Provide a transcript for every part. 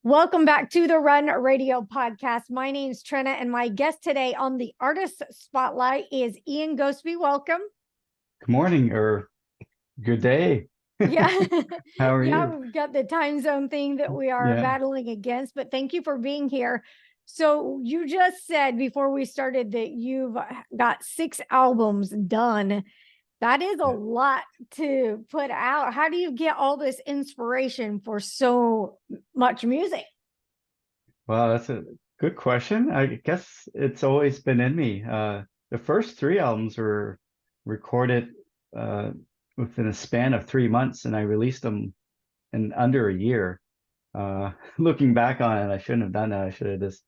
Welcome back to the Run Radio podcast. My name's Trina, and my guest today on the Artist Spotlight is Ian Gosbee. Welcome. Good morning or good day. Yeah. How are Yeah, you? we've got the time zone thing that we are Yeah. battling against, but thank you for being here. So, you just said before we started that you've got 6 albums done. That is a Yeah. lot to put out. How do you get all this inspiration for so much music? Well, that's a good question. I guess it's always been in me. The first three albums were recorded uh, within a span of 3 months, and I released them in under a year. Looking back on it, I shouldn't have done that. I should have just,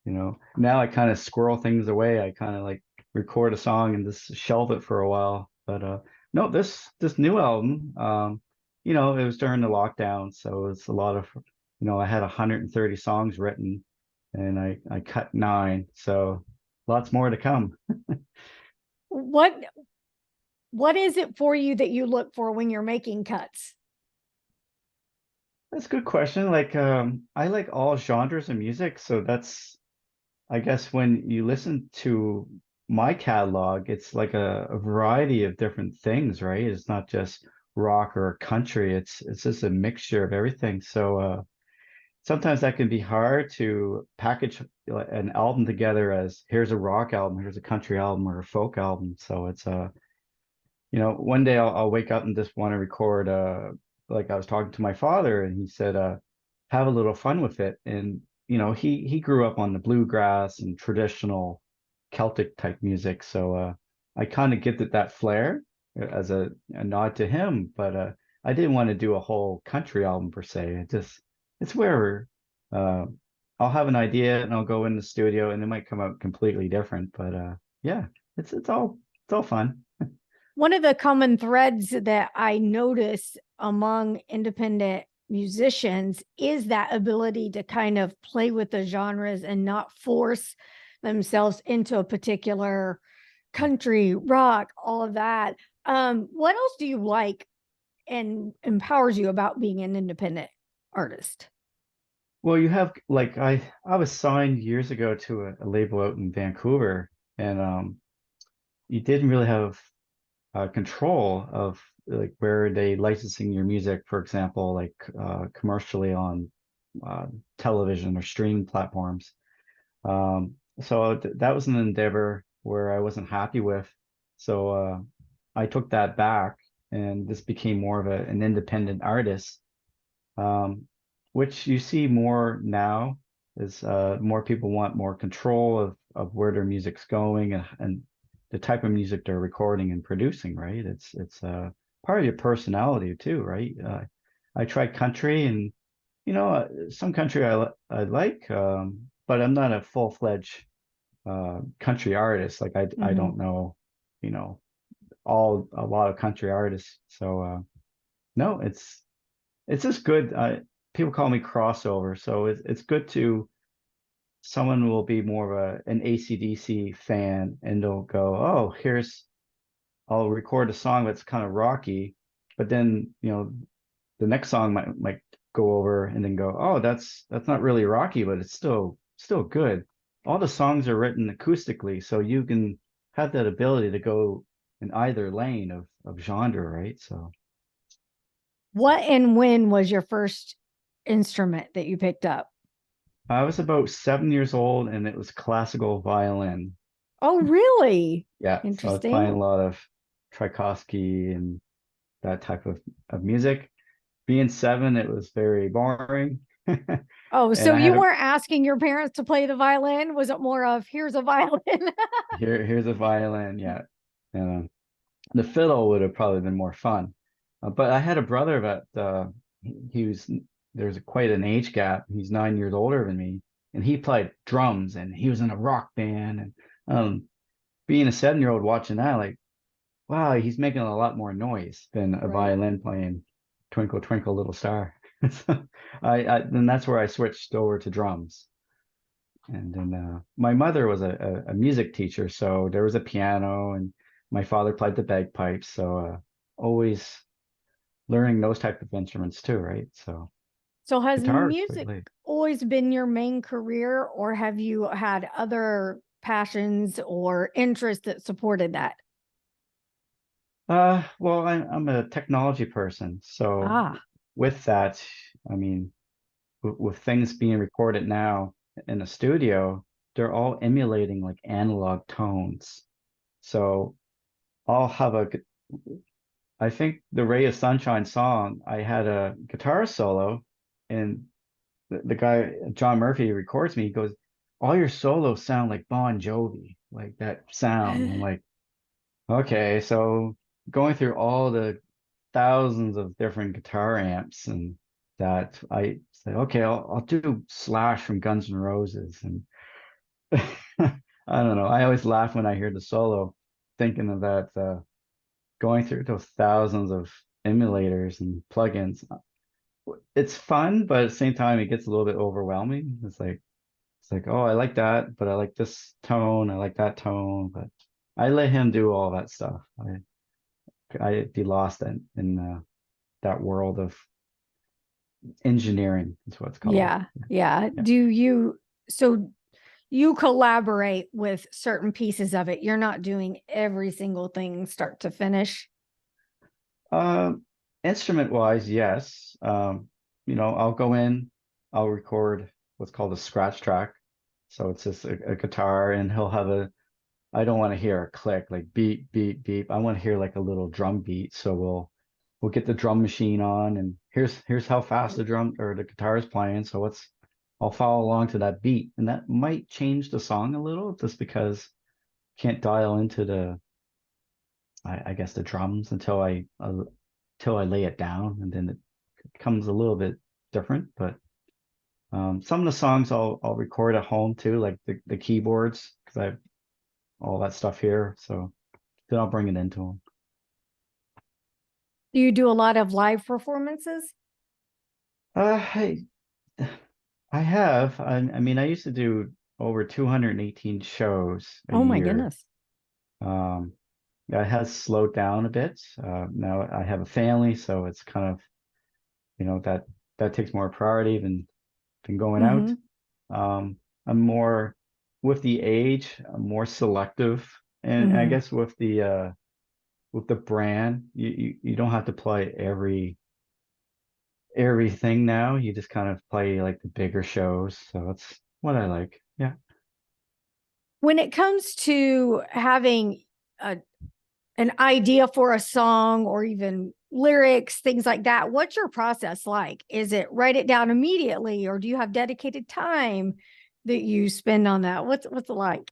now I kind of squirrel things away. I kind of like record a song and just shelve it for a while. But no, this new album, it was during the lockdown, so it's a lot of, I had 130 songs written, and I cut nine, so lots more to come. What what is it for you that you look for when you're making cuts? That's a good question. Like, I like all genres of music, so that's, I guess, when you listen to my catalog, it's like a variety of different things, right? It's not just rock or country. It's just a mixture of everything. So sometimes that can be hard to package an album together as here's a rock album, here's a country album, or a folk album. So it's one day I'll wake up and just want to record like I was talking to my father, and he said have a little fun with it. And he grew up on the bluegrass and traditional Celtic type music, so I kind of get that flair as a nod to him. But I didn't want to do a whole country album per se. It's where uh I'll have an idea and I'll go in the studio and it might come out completely different. But yeah, it's all fun. One of the common threads that I notice among independent musicians is that ability to kind of play with the genres and not force themselves into a particular country, rock, all of that. What else do you like and empowers you about being an independent artist? Well, you have like I was signed years ago to a label out in Vancouver, and you didn't really have control of like where they licensing your music, for example, like commercially on uh, television or streaming platforms. So that was an endeavor where I wasn't happy with. So I took that back, and this became more of an independent artist, um, which you see more now is more people want more control of where their music's going, and the type of music they're recording and producing, right? It's part of your personality too, right? I tried country, and some country I like, but I'm not a full-fledged country artist. Like I Mhm. don't know, you know, all a lot of country artists. So no, it's just good. People call me crossover, so it's good to someone will be more of an AC/DC fan, and they'll go, oh, I'll record a song that's kind of rocky, but then the next song might go over and then go, oh, that's not really rocky, but it's still good. All the songs are written acoustically, so you can have that ability to go in either lane of genre, right? So What and when was your first instrument that you picked up? I was about 7 years old, and it was classical violin. Oh, really? Yeah, so I was playing a Interesting. lot of Tchaikovsky and that type of music. Being seven, it was very boring. Oh, And so I you had a weren't asking your parents to play the violin? Was it more of here's a violin? here's a violin, yeah. And the fiddle would have probably been more fun. But I had a brother that he was there's quite an age gap. He's 9 years older than me, and he played drums, and he was in a rock band. And being a 7-year-old watching that, like, wow, he's making a lot more noise than a Right. violin playing Twinkle Twinkle Little Star. So I then that's where I switched over to drums. And then my mother was a music teacher, so there was a piano, and my father played the bagpipes. So always learning those type of instruments too, right? So So has guitars music lately. always been your main career, or have you had other passions or interests that supported that? Well, I'm a technology person, so Ah, with that, I mean, with things being recorded now in a studio, they're all emulating like analog tones. So I'll have I think the Ray of Sunshine song, I had a guitar solo, and the guy, John Murphy, records me. He goes, all your solos sound like Bon Jovi, like that sound. I'm like, okay, so going through all the thousands of different guitar amps and that I said, okay, I'll do Slash from Guns N' Roses. And I don't know. I always laugh when I hear the solo, thinking of that, going through those thousands of emulators and plugins. It's fun, but at the same time, it gets a little bit overwhelming. It's like, oh, I like that, but I like this tone, I like that tone, but I let him do all that stuff. I'd be lost in that world of engineering, is what it's called. yeah, yeah. Yeah. So you collaborate with certain pieces of it. You're not doing every single thing start to finish. Instrument wise, yes. I'll go in, I'll record what's called a scratch track. So it's just a guitar, and he'll have I don't want to hear a click like beep, beep, beep. I want to hear like a little drum beat. So we'll get the drum machine on, and here's how fast the drum or the guitar is playing. So I'll follow along to that beat, and that might change the song a little just because I can't dial into I guess the drums until I lay it down, and then it becomes a little bit different. But some of the songs I'll record at home too, like the keyboards, because I have all that stuff here. So then I'll bring it into them. Do you do a lot of live performances? I I have. I mean, I used to do over 218 shows a Oh my year. goodness. Um, it has slowed down a bit. Now I have a family, so it's kind of, that takes more priority than going out. Hmm. Um, I'm more with the age, I'm more selective, and I Hmm. guess with the brand, you don't have to play everything now. You just kind of play like the bigger shows. So that's what I like. Yeah. When it comes to having a, an idea for a song or even lyrics, things like that, what's your process like? Is it write it down immediately, or do you have dedicated time that you spend on that? What's it like?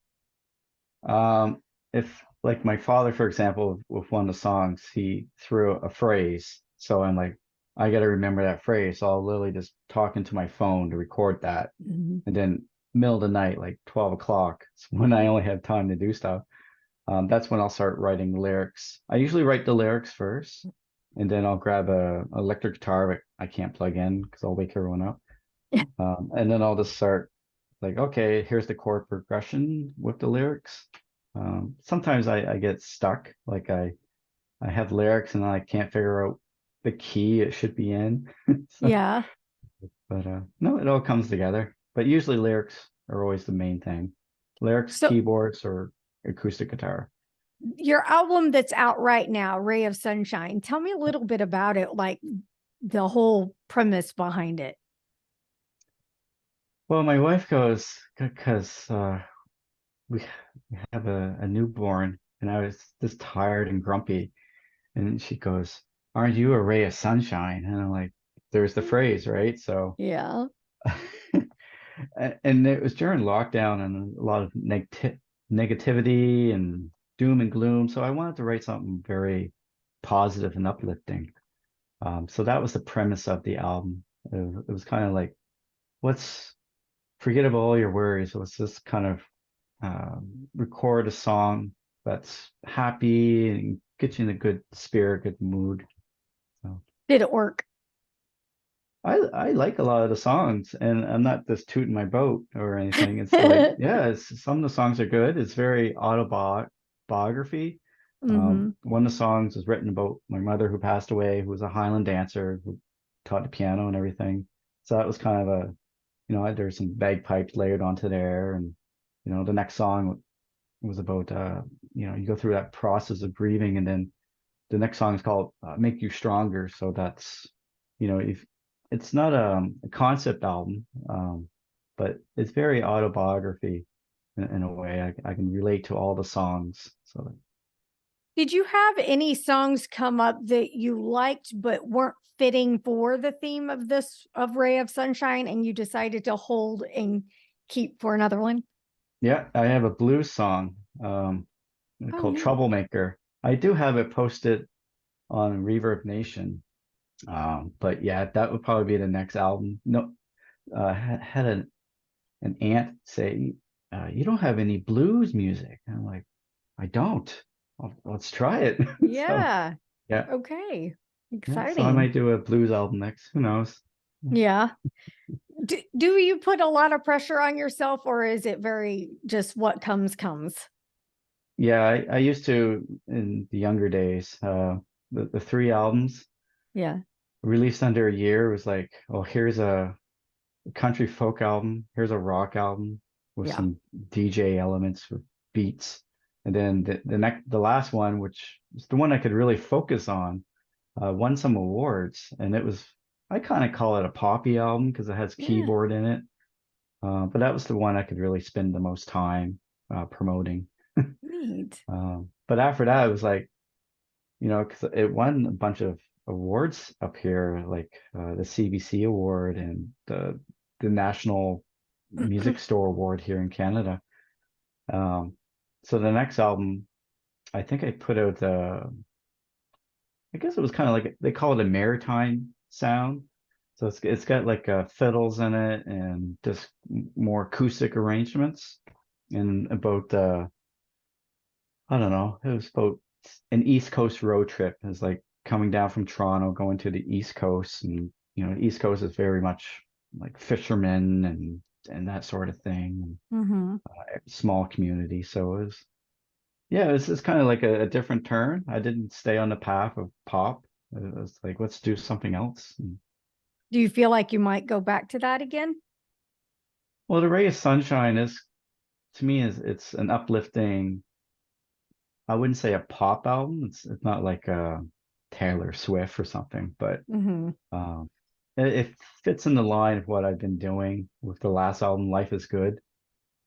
If like my father, for example, with one of the songs, he threw a phrase. So I'm like, I got to remember that phrase. So I'll literally just talk into my phone to record that. Mhm. And then middle of the night, like 12 o'clock, it's when I only have time to do stuff. That's when I'll start writing lyrics. I usually write the lyrics first, and then I'll grab a electric guitar, but I can't plug in because I'll wake everyone up. And then I'll just start like, okay, here's the chord progression with the lyrics. Sometimes I get stuck, like I have lyrics and I can't figure out the key it should be in. So, Yeah. but no, it all comes together. But usually lyrics are always the main thing. Lyrics, So keyboards, or acoustic guitar. your album that's out right now, Ray of Sunshine, tell me a little bit about it, like the whole premise behind it. Well, my wife goes because we we have a newborn, and I was just tired and grumpy, and she goes, "Aren't you a ray of sunshine?" And I'm like, "There's the phrase, right?" So, Yeah. and it was during lockdown and a lot of negativity and doom and gloom. So I wanted to write something very positive and uplifting. So that was the premise of the album. It was kind of like, let's forget about all your worries. Let's just kind of record a song that's happy and get you in a good spirit, good mood. So Did it work? I like a lot of the songs, and I'm not just tooting my boat or anything. It's like, yeah, some of the songs are good. It's very autobiography. Hmm. One of the songs is written about my mother who passed away, who was a Highland dancer who taught the piano and everything. So that was kind of a, there's some bagpipes layered onto there, and the next song was about you go through that process of grieving, and then the next song is called "Make You Stronger." So that's, if it's not a concept album, but it's very autobiography in a way. I can relate to all the songs. So Did you have any songs come up that you liked but weren't fitting for the theme of this of Ray of Sunshine and you decided to hold and keep for another one? yeah, I have a blues song Oh, called neat. "Troublemaker." I do have it posted on Reverb Nation. But yeah, that would probably be the next album. No, had an aunt say, "You don't have any blues music." And I'm like, "I don't. Let's try it." So Yeah. yeah, Okay. yeah. So I Exciting. might do a blues album next. Who knows? Yeah. Do you put a lot of pressure on yourself or is it very just what comes comes? Yeah, I used to in the younger days. The three albums Yeah. released under a year was like, oh, here's a country folk album. Here's a rock album with Yeah. some DJ elements with beats. And then the last one, which is the one I could really focus on, won some awards. And it was, I kind of call it a poppy album because it has Yeah. keyboard in it. But that was the one I could really spend the most time promoting. Neat. But after that, it was like, because it won a bunch of awards up here, like the CBC award and the National Music Store award here in Canada. Um, so the next album, I think I put out I guess it was kind of like they call it a maritime sound. So it's got like fiddles in it and just more acoustic arrangements and about I don't know, it was about an East Coast road trip. It's like coming down from Toronto, going to the East Coast, and East Coast is very much like fishermen and that sort of thing, and Hmm. small community. So it was, yeah, it's kind of like a different turn. I didn't stay on the path of pop. It was like, let's do something else. And, Do you feel like you might go back to that again? well, the Ray of Sunshine is to me is it's an uplifting. I wouldn't say a pop album. It's not like Taylor Swift or something, but Hmm. Um, it fits in the line of what I've been doing with the last album, Life is Good,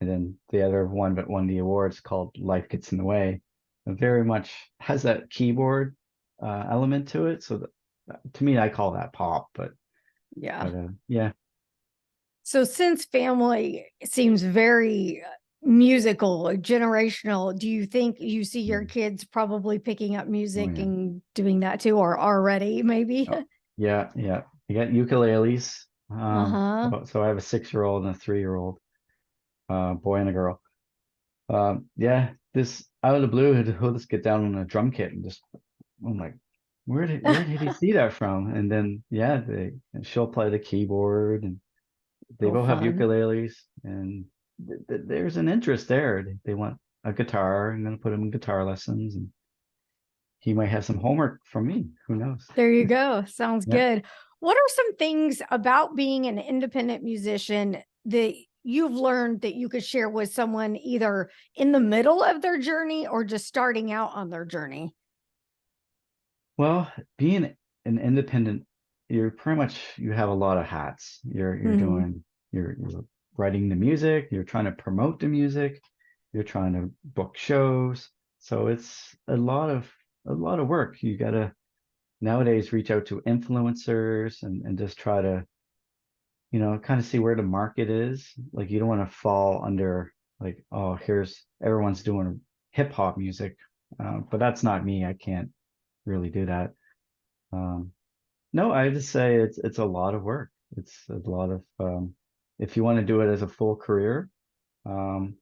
and then the other one that won the awards called Life Gets in the Way. It very much has that keyboard element to it. So to me, I call that pop. But Yeah. but yeah, So since family seems very musical, generational, do you think you see your mm, kids probably picking up oh music yeah, and doing that too, or already maybe? oh, yeah, yeah. You got ukuleles. Uh-huh. So I have a 6-year-old and a 3-year-old, boy and a girl. Yeah, this out of the blue, he'll just get down on a drum kit and just, I'm like, where did he see that from? And then yeah, and she'll play the keyboard, and they Oh, both have fun. ukuleles, and there's an interest there. They want a guitar. I'm gonna put him in guitar lessons, and he might have some homework from me. Who knows? There you go. Sounds Yeah. good. What are some things about being an independent musician that you've learned that you could share with someone either in the middle of their journey or just starting out on their journey? Well, being an independent, you're pretty much you have a lot of hats. You're Hmm. doing you're writing the music, you're trying to promote the music, you're trying to book shows. So it's a lot of work. You gotta nowadays reach out to influencers and just try to, kind of see where the market is. Like you don't want to fall under like, oh, here's everyone's doing hip hop music. But that's not me. I can't really do that. Um, no, I just say it's a lot of work. It's a lot of if you want to do it as a full career, um,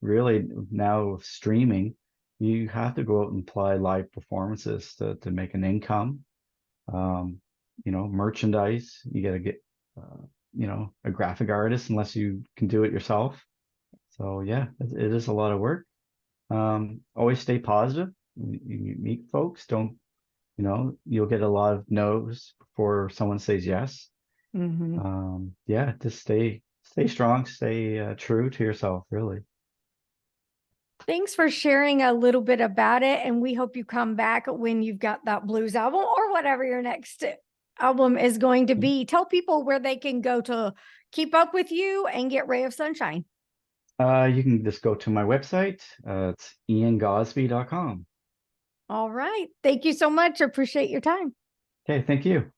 really now with streaming, you have to go out and apply live performances to make an income. Um, merchandise, you got to get a graphic artist unless you can do it yourself. So yeah, it is a lot of work. Always stay positive. You meet folks, don't you'll get a lot of no's before someone says yes. Hmm. Yeah, just stay strong, stay true to yourself, really. Thanks for sharing a little bit about it. And we hope you come back when you've got that blues album or whatever your next album is going to be. Tell people where they can go to keep up with you and get Ray of Sunshine. You can just go to my website. It's iangosbee.com. All right. Thank you so much. Appreciate your time. Okay, thank you.